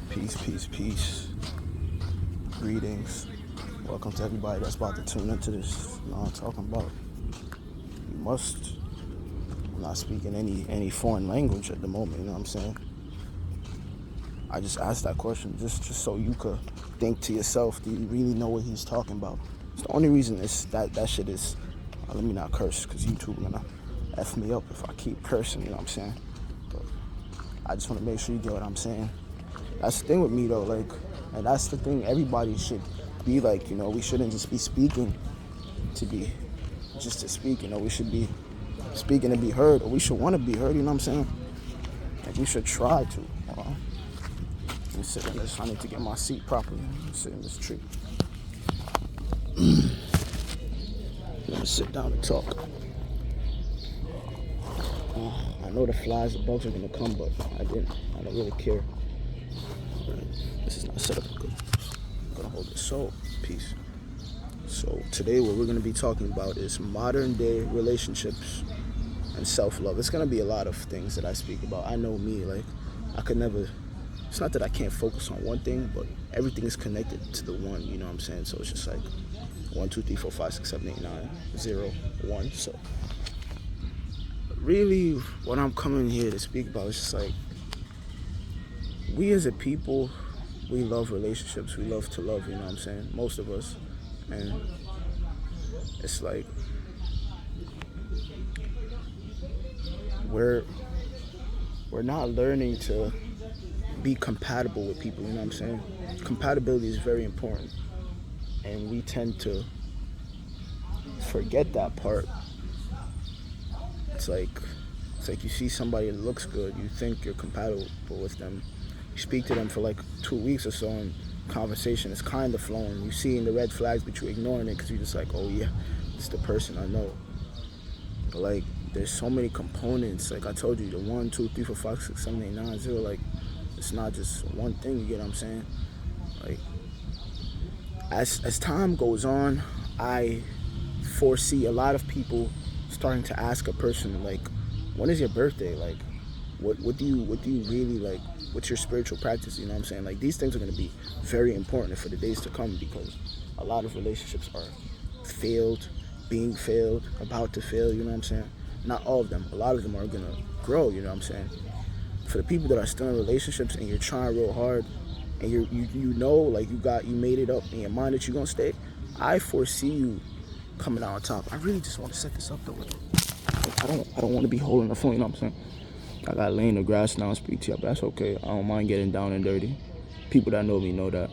Peace, peace, peace. Greetings. Welcome to everybody that's about to tune into this. You know what I'm talking about. You must. I'm not speaking any foreign language at the moment, you know what I'm saying? I just asked that question just so you could think to yourself, do you really know what he's talking about? It's the only reason that shit is, let me not curse, because YouTube gonna F me up if I keep cursing, you know what I'm saying? But I just want to make sure you get what I'm saying. That's the thing with me though, like, and that's the thing everybody should be like, you know, we shouldn't just be speaking to be, just to speak, you know, we should be speaking to be heard, or we should want to be heard, you know what I'm saying? Like, we should try to, you know? Let me sit in this, I need to get my seat properly. Let me sit in this tree. Let me sit down and talk. I know the flies, the bugs are gonna come, but I don't really care. This is not set up good. I'm gonna hold it. So, peace. So today what we're gonna be talking about is modern day relationships and self-love. It's gonna be a lot of things that I speak about. I know me, like, I could never, it's not that I can't focus on one thing, but everything is connected to the one, you know what I'm saying? So it's just like 1, 2, 3, 4, 5, 6, 7, 8, 9, 0, 1. So really what I'm coming here to speak about is just like, we as a people, we love relationships, we love to love, you know what I'm saying? Most of us. And it's like, we're not learning to be compatible with people, you know what I'm saying? Compatibility is very important. And we tend to forget that part. It's like you see somebody that looks good, you think you're compatible with them. You speak to them for like 2 weeks or so, and conversation is kind of flowing. You see in the red flags, but you're ignoring it because you're just like, oh yeah, it's the person I know. But like, there's so many components. Like I told you, the 1, 2, 3, 4, 5, 6, 7, 8, 9, 0. Like, it's not just one thing. You get what I'm saying? Like, as time goes on, I foresee a lot of people starting to ask a person, like, when is your birthday? Like, what do you really like? What's your spiritual practice? You know what I'm saying? Like, these things are going to be very important for the days to come, because a lot of relationships are failed, being failed, about to fail, you know what I'm saying? Not all of them. A lot of them are going to grow, you know what I'm saying? For the people that are still in relationships and you're trying real hard and you know, like, you made it up in your mind that you're going to stay, I foresee you coming out on top. I really just want to set this up though. I don't want to be holding the phone, you know what I'm saying? I got lay in the grass now and speak to you, but that's okay. I don't mind getting down and dirty. People that know me know that.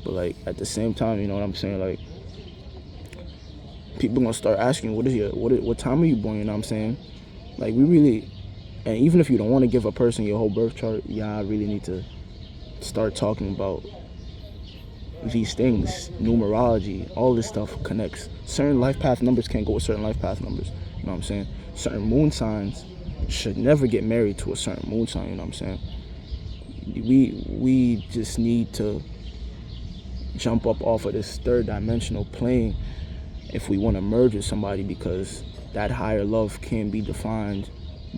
But like, at the same time, you know what I'm saying? Like, people gonna start asking, what time are you born? You know what I'm saying? Like, we really, and even if you don't want to give a person your whole birth chart, I really need to start talking about these things. Numerology, all this stuff connects. Certain life path numbers can't go with certain life path numbers. You know what I'm saying? Certain moon signs should never get married to a certain moon sign, you know what I'm saying? We just need to jump up off of this third dimensional plane if we want to merge with somebody, because that higher love can't be defined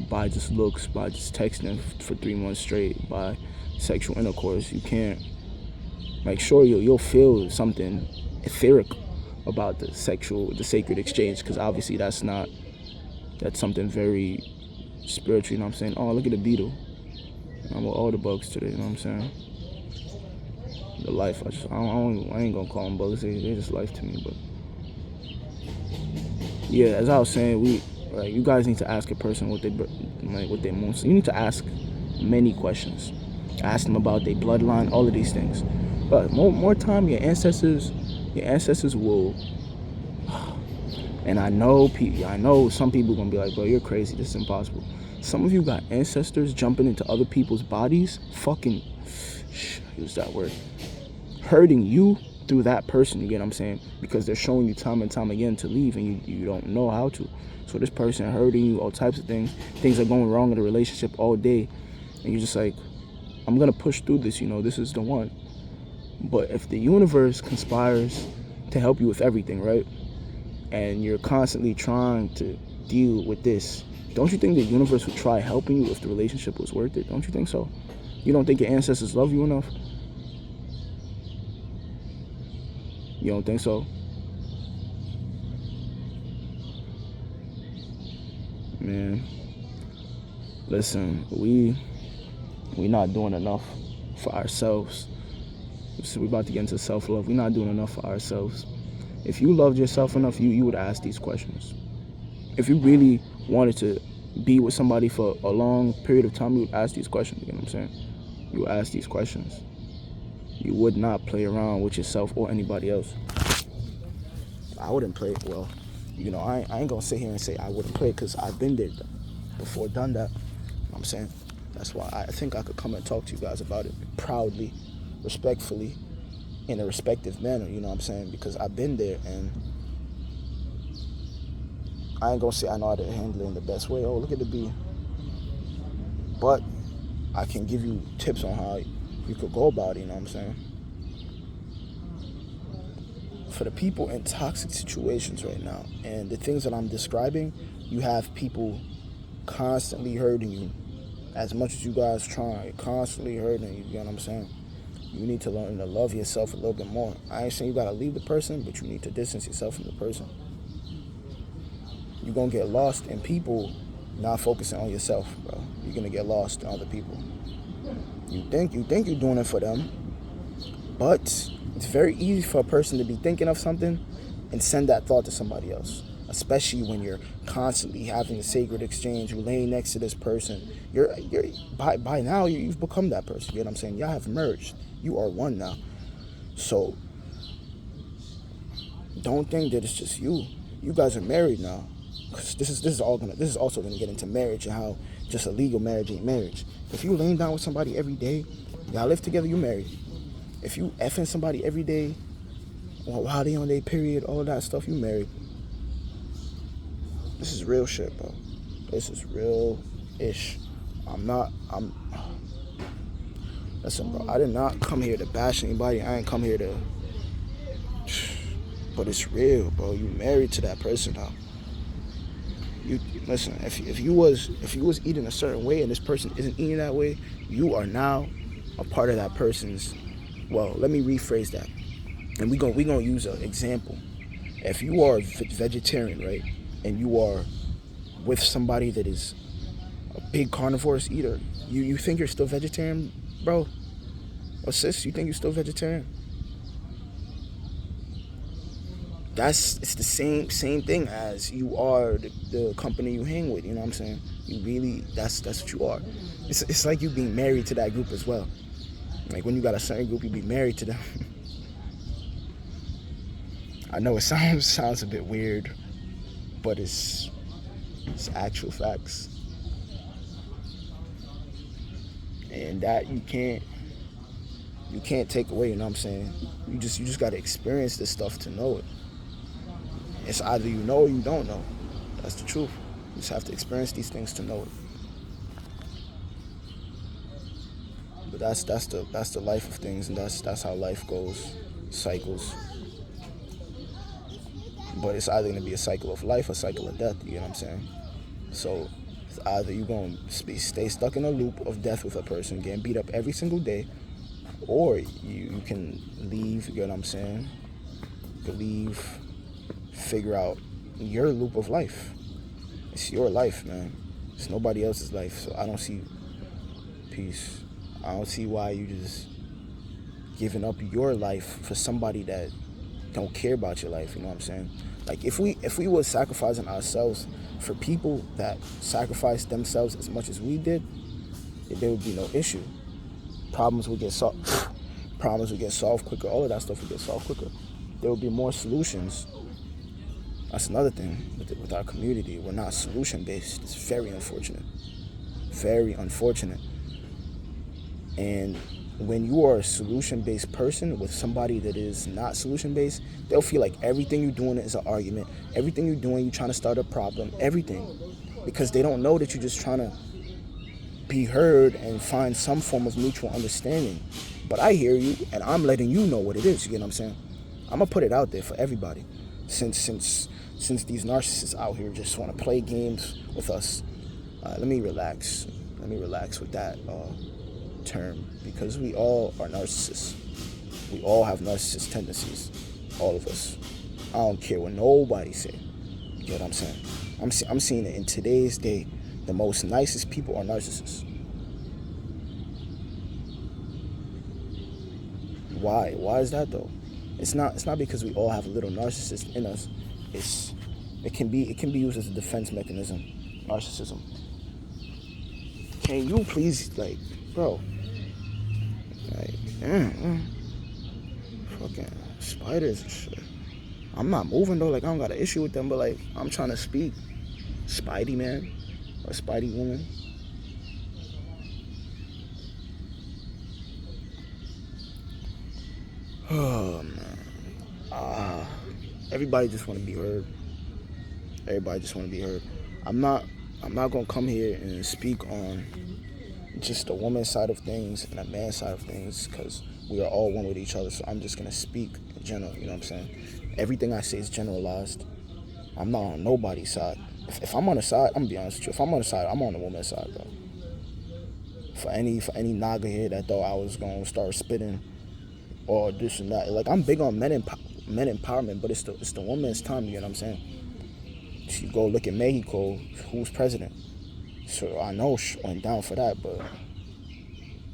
by just looks, by just texting for 3 months straight, by sexual intercourse. You can't, like, sure, you'll feel something etheric about the sacred exchange, because obviously that's something very spiritual, you know what I'm saying? Oh, look at the beetle. I'm with all the bugs today, you know what I'm saying? The life, I ain't gonna call them bugs, they're just life to me. But yeah, as I was saying, you guys need to ask a person what their moon. So you need to ask many questions. Ask them about their bloodline, all of these things. But more time, your ancestors will. And I know some people are gonna be like, bro, you're crazy. This is impossible. Some of you got ancestors jumping into other people's bodies, fucking, use that word, hurting you through that person, you get what I'm saying? Because they're showing you time and time again to leave, and you don't know how to. So this person hurting you, all types of things are going wrong in the relationship all day, and you're just like, I'm gonna push through this, you know, this is the one. But if the universe conspires to help you with everything, right? And you're constantly trying to deal with this, don't you think the universe would try helping you if the relationship was worth it? Don't you think so? You don't think your ancestors love you enough? You don't think so? Man, listen, we not doing enough for ourselves. So we're about to get into self-love. We're not doing enough for ourselves. If you loved yourself enough, you would ask these questions. If you really wanted to be with somebody for a long period of time, you would ask these questions. You know what I'm saying? You would ask these questions. You would not play around with yourself or anybody else. I wouldn't play, well, you know, I ain't gonna sit here and say I wouldn't play, because I've been there before, done that. You know what I'm saying? That's why I think I could come and talk to you guys about it proudly, respectfully, in a respective manner, you know what I'm saying? Because I've been there, and I ain't gonna say I know how to handle it in the best way. Oh, look at the bee. But I can give you tips on how you could go about it, you know what I'm saying? For the people in toxic situations right now, and the things that I'm describing, you have people constantly hurting you. As much as you guys try, constantly hurting you, you know what I'm saying? You need to learn to love yourself a little bit more. I ain't saying you gotta leave the person, but you need to distance yourself from the person. You're gonna get lost in people not focusing on yourself, bro. You're gonna get lost in other people. You think you're doing it for them, but it's very easy for a person to be thinking of something and send that thought to somebody else, especially when you're constantly having a sacred exchange. You're laying next to this person. You're by now you've become that person. You know what I'm saying? Y'all have merged. You are one now. So don't think that it's just you. You guys are married now. Cause this is also gonna get into marriage and how just a legal marriage ain't marriage. If you laying down with somebody every day, y'all live together, you married. If you effing somebody every day, while they on their period, all of that stuff, you married. This is real shit, bro. This is real-ish. Listen, bro, I did not come here to bash anybody. I ain't come here to, but it's real, bro. You married to that person now. You listen, if you was eating a certain way and this person isn't eating that way, you are now a part of that person's. Well, let me rephrase that, and we gonna use an example. If you are vegetarian, right, and you are with somebody that is a big carnivorous eater, you think you're still vegetarian, bro? Or sis, you think you're still vegetarian? It's the same thing as you are the company you hang with. You know what I'm saying? You really, that's what you are. It's like you being married to that group as well. Like when you got a certain group, you be married to them. I know it sounds a bit weird, but it's actual facts. And that you can't take away, you know what I'm saying? You just gotta experience this stuff to know it. It's either you know or you don't know. That's the truth. You just have to experience these things to know it. But that's the life of things, and that's how life goes, cycles. But it's either gonna be a cycle of life or a cycle of death. You know what I'm saying? So it's either you're gonna stay stuck in a loop of death with a person, getting beat up every single day, or you can leave. You know what I'm saying? You can leave, figure out your loop of life. It's your life, man. It's nobody else's life. So I don't see peace. I don't see why you just giving up your life for somebody that don't care about your life. You know what I'm saying? Like if we were sacrificing ourselves for people that sacrificed themselves as much as we did, there would be no issue. Problems would get solved. Problems would get solved quicker. All of that stuff would get solved quicker. There would be more solutions. That's another thing with our community. We're not solution-based. It's very unfortunate. Very unfortunate. And when you are a solution-based person with somebody that is not solution-based, they'll feel like everything you're doing is an argument. Everything you're doing, you're trying to start a problem. Everything. Because they don't know that you're just trying to be heard and find some form of mutual understanding. But I hear you, and I'm letting you know what it is. You get what I'm saying? I'm going to put it out there for everybody. Since these narcissists out here just want to play games with us, let me relax with that. term because we all are narcissists. We all have narcissist tendencies, all of us. I don't care what nobody say. You know what I'm saying? I'm seeing it in today's day. The most nicest people are narcissists. Why? Why is that though? It's not because we all have a little narcissist in us. It can be used as a defense mechanism. Narcissism. Can you please, like, bro? Like, fucking spiders and shit. I'm not moving though. Like, I don't got an issue with them, but like, I'm trying to speak. Spidey man or Spidey woman. Oh man. Everybody just want to be heard. Everybody just want to be heard. I'm not gonna come here and speak on just the woman's side of things and the man's side of things because we are all one with each other. So I'm just gonna speak in general. You know what I'm saying? Everything I say is generalized. I'm not on nobody's side. If I'm on a side, I'm gonna be honest with you. If I'm on a side, I'm on the woman's side, bro. For any naga here that thought I was gonna start spitting or this and that, like, I'm big on men empowerment, but it's the woman's time. You know what I'm saying? If you go look at Mexico, who's president? So I know she went down for that, but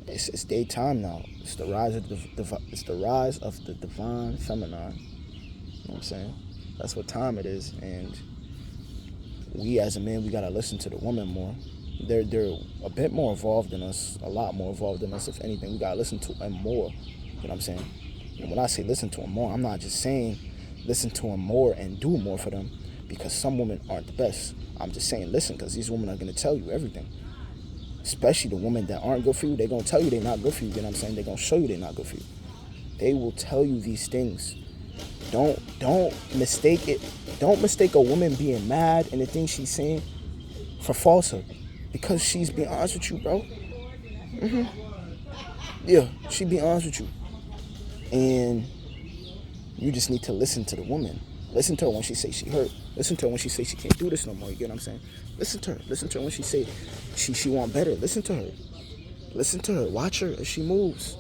it's their time now. It's the rise of the divine feminine. You know what I'm saying? That's what time it is, and we as a man, we gotta listen to the woman more. They're a bit more evolved than us, a lot more evolved than us. If anything, we gotta listen to them more. You know what I'm saying? And when I say listen to them more, I'm not just saying listen to them more and do more for them, because some women aren't the best. I'm just saying listen, because these women are gonna tell you everything. Especially the women that aren't good for you, they're gonna tell you they're not good for you. You know what I'm saying? They're gonna show you they're not good for you. They will tell you these things. Don't mistake it. Don't mistake a woman being mad and the things she's saying for falsehood, because she's being honest with you, bro. Yeah, she be honest with you, and you just need to listen to the woman. Listen to her when she say she hurt. Listen to her when she say she can't do this no more. You get what I'm saying? Listen to her. Listen to her when she say she want better. Listen to her. Listen to her. Watch her as she moves.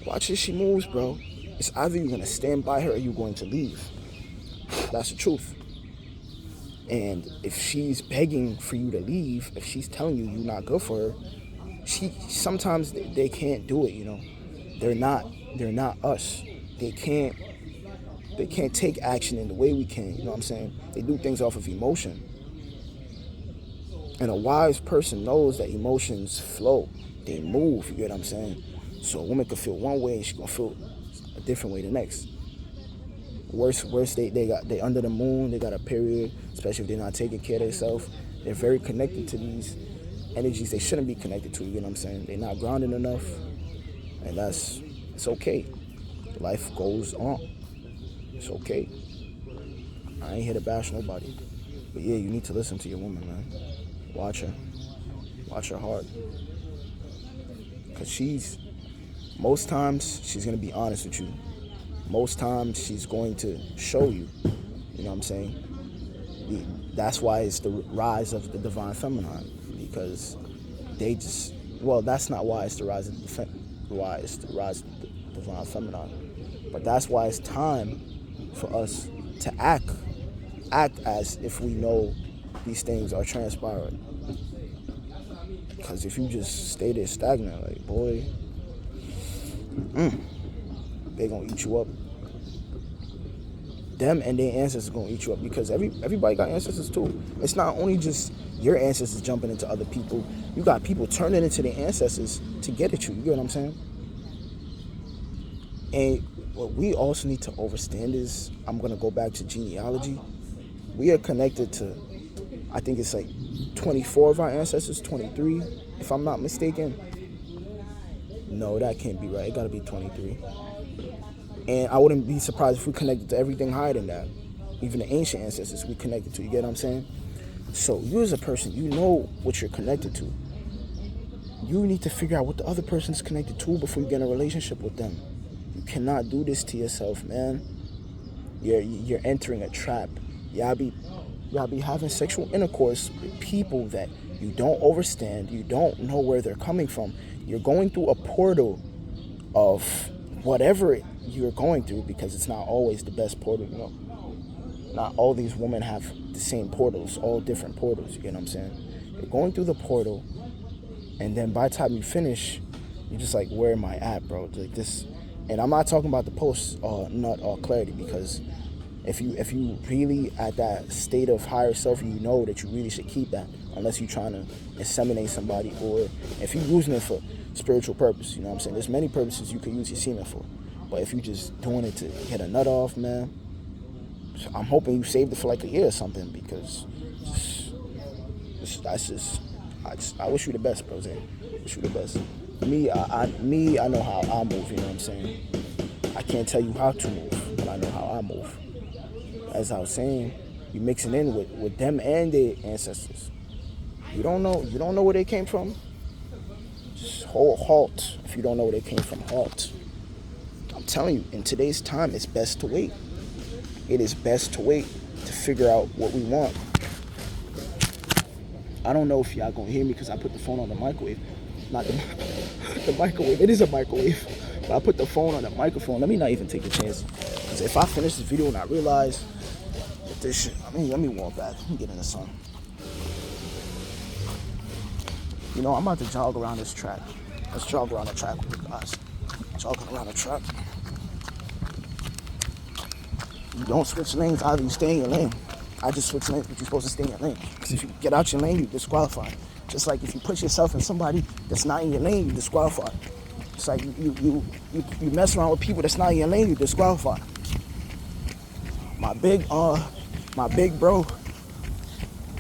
Watch as she moves, bro. It's either you're going to stand by her or you're going to leave. That's the truth. And if she's begging for you to leave, if she's telling you you're not good for her, sometimes they can't do it, you know. They're not us. They can't take action in the way we can, you know what I'm saying? They do things off of emotion. And a wise person knows that emotions flow. They move, you get what I'm saying? So a woman could feel one way and she's gonna feel a different way the next. Worse, they under the moon, they got a period, especially if they're not taking care of themselves. They're very connected to these energies they shouldn't be connected to, you know what I'm saying? They're not grounded enough, and it's okay. Life goes on. It's okay. I ain't here to bash nobody. But yeah, you need to listen to your woman, man. Watch her. Watch her hard. Because most times, she's going to be honest with you. Most times, she's going to show you. You know what I'm saying? That's why it's the rise of the divine feminine. Because that's not why it's the rise of the divine feminine. But that's why it's time for us to act as if we know these things are transpiring. Because if you just stay there stagnant, like, boy, they gonna eat you up. Them and their ancestors gonna eat you up, because everybody got ancestors too. It's not only just your ancestors jumping into other people. You got people turning into their ancestors to get at you. You get what I'm saying? And what we also need to understand is, I'm gonna go back to genealogy. We are connected to, I think it's like 24 of our ancestors, 23, if I'm not mistaken. No, that can't be right. It gotta be 23. And I wouldn't be surprised if we connected to everything higher than that. Even the ancient ancestors we connected to, you get what I'm saying? So you as a person, you know what you're connected to. You need to figure out what the other person's connected to before you get in a relationship with them. You cannot do this to yourself, man. You're entering a trap. Y'all be having sexual intercourse with people that you don't understand. You don't know where they're coming from. You're going through a portal of whatever you're going through, because it's not always the best portal, you know. Not all these women have the same portals, all different portals, you get what I'm saying? You're going through the portal, and then by the time you finish, you're just like, where am I at, bro? Like this, and I'm not talking about the post nut or clarity, because if you really at that state of higher self, you know that you really should keep that, unless you're trying to inseminate somebody, or if you're using it for spiritual purpose, you know what I'm saying? There's many purposes you could use your semen for, but if you're just doing it to get a nut off, man, I'm hoping you saved it for like a year or something, because I wish you the best, bro. I wish you the best. I know how I move, you know what I'm saying? I can't tell you how to move, but I know how I move. As I was saying, you mixing in with them and their ancestors. You don't know where they came from? Just halt. If you don't know where they came from, halt. I'm telling you, in today's time, it's best to wait. It is best to wait to figure out what we want. I don't know if y'all gonna hear me because I put the phone on the microwave. Not the microwave. It is a microwave. But I put the phone on the microphone. Let me not even take a chance. Because if I finish this video and I realize that this shit, let me walk back. Let me get in the sun. You know, I'm about to jog around this track. Let's jog around the track with you guys. Jogging around the track. You don't switch lanes, either you stay in your lane. I just switch lanes, but you're supposed to stay in your lane. Because if you get out your lane, you're disqualified. Just like if you put yourself in somebody that's not in your lane, you're disqualified. It's like you mess around with people that's not in your lane, you're disqualified. My big bro,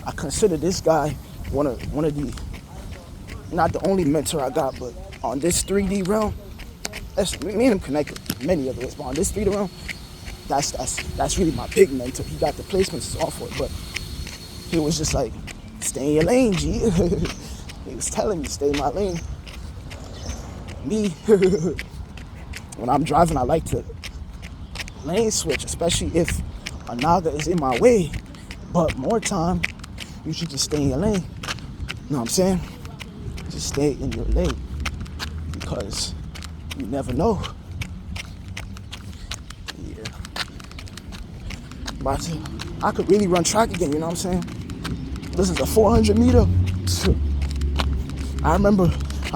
I consider this guy one of the, not the only mentor I got, but on this 3D realm, me and him connected many of us, but on this 3D realm, that's really my big mentor. He got the placements off for it, but he was just like, stay in your lane, G. He was telling me, stay in my lane. Me, when I'm driving, I like to lane switch, especially if a naga is in my way. But more time, you should just stay in your lane. You know what I'm saying? Just stay in your lane, because you never know. Yeah. But I could really run track again, you know what I'm saying? This is a 400 meter. I remember I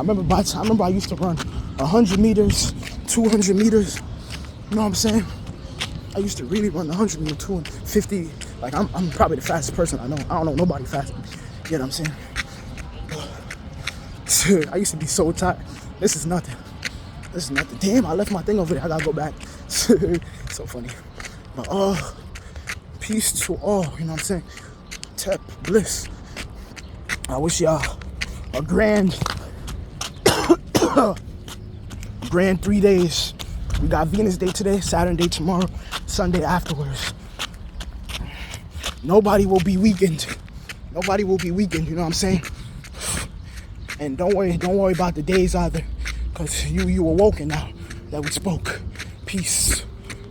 used to run 100 meters, 200 meters. You know what I'm saying? I used to really run 100 meters, 250. Like I'm probably the fastest person I know. I don't know nobody faster. You know what I'm saying? I used to be so tired. This is nothing. Damn, I left my thing over there. I gotta go back. So funny. But peace to all. You know what I'm saying? Tep, bliss. I wish y'all a grand 3 days. We got Venus Day today, Saturn Day tomorrow, Sunday afterwards. Nobody will be weakened. You know what I'm saying? And don't worry about the days either, because you awoken now that we spoke. Peace.